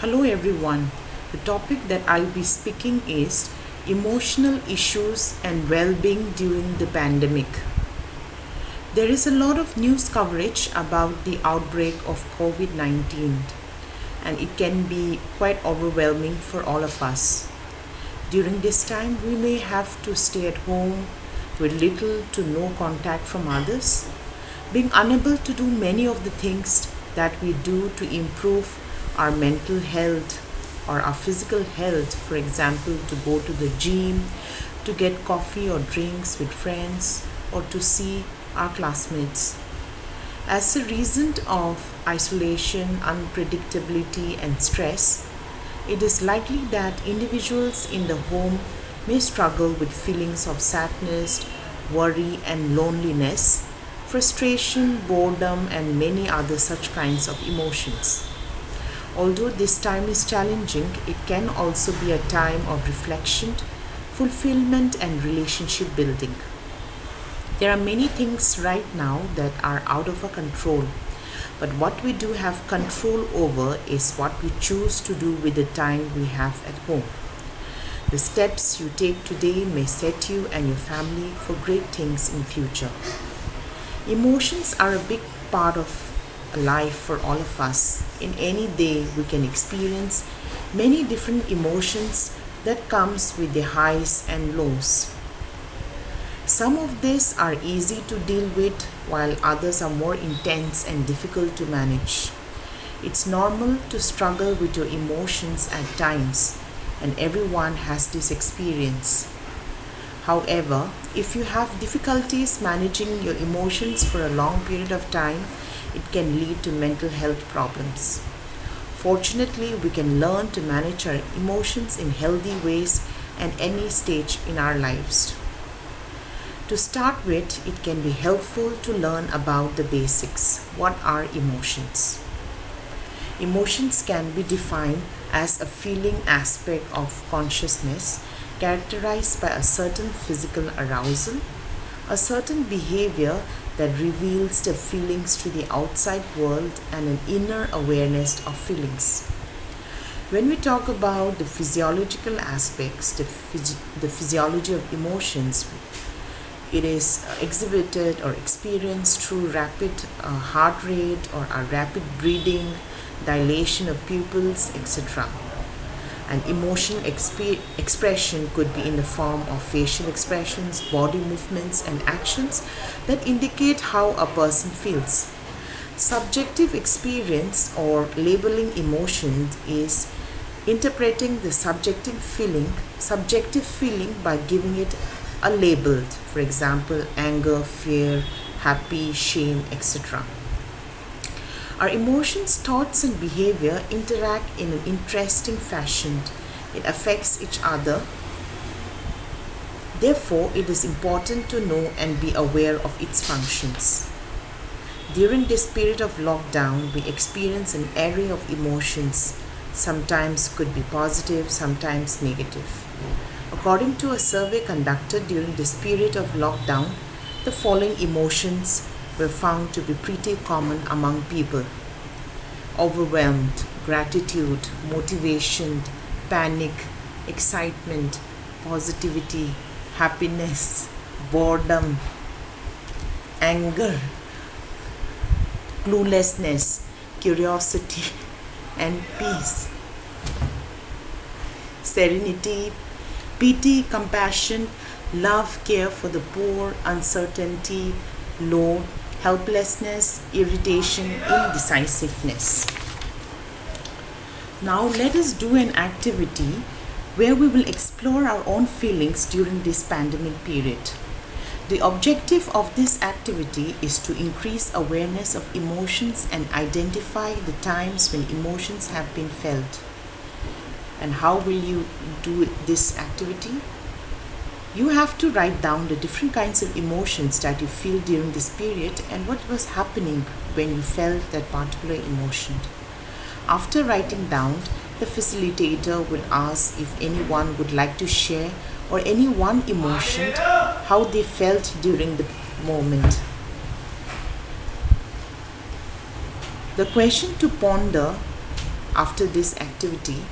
Hello everyone. The topic that I'll be speaking is emotional issues and well-being during the pandemic. There is a lot of news coverage about the outbreak of COVID-19 and it can be quite overwhelming for all of us. During this time, we may have to stay at home with little to no contact from others, being unable to do many of the things that we do to improve our mental health or our physical health, for example, to go to the gym, to get coffee or drinks with friends, or to see our classmates. As a result of isolation, unpredictability, and stress, it is likely that individuals in the home may struggle with feelings of sadness, worry, and loneliness, frustration, boredom, and many other such kinds of emotions. Although this time is challenging, it can also be a time of reflection, fulfillment, and relationship building. There are many things right now that are out of our control, but what we do have control over is what we choose to do with the time we have at home. The steps you take today may set you and your family for great things in future. Emotions are a big part of life for all of us. In any day we can experience many different emotions that comes with the highs and lows. Some of these are easy to deal with while others are more intense and difficult to manage. It's normal to struggle with your emotions at times, and everyone has this experience. However, if you have difficulties managing your emotions for a long period of time, it can lead to mental health problems. Fortunately, we can learn to manage our emotions in healthy ways at any stage in our lives. To start with, it can be helpful to learn about the basics. What are emotions? Emotions can be defined as a feeling aspect of consciousness characterized by a certain physical arousal, a certain behavior that reveals the feelings to the outside world, and an inner awareness of feelings. When we talk about the physiological aspects, the physiology of emotions, it is exhibited or experienced through rapid heart rate or a rapid breathing, dilation of pupils, etc. An emotional expression could be in the form of facial expressions, body movements, and actions that indicate how a person feels. Subjective experience or labeling emotions is interpreting the subjective feeling by giving it a label, for example, anger, fear, happy, shame, etc. Our emotions, thoughts, and behavior interact in an interesting fashion. It affects each other. Therefore, it is important to know and be aware of its functions. During this period of lockdown, we experience an array of emotions. Sometimes could be positive, sometimes negative. According to a survey conducted during this period of lockdown, the following emotions were found to be pretty common among people: overwhelmed, gratitude, motivation, panic, excitement, positivity, happiness, boredom, anger, cluelessness, curiosity, and peace, serenity, pity, compassion, love, care for the poor, uncertainty, low, helplessness, irritation, indecisiveness. Now let us do an activity where we will explore our own feelings during this pandemic period. The objective of this activity is to increase awareness of emotions and identify the times when emotions have been felt. And how will you do this activity? You have to write down the different kinds of emotions that you feel during this period and what was happening when you felt that particular emotion. After writing down, the facilitator will ask if anyone would like to share or any one emotion, how they felt during the moment. The question to ponder after this activity,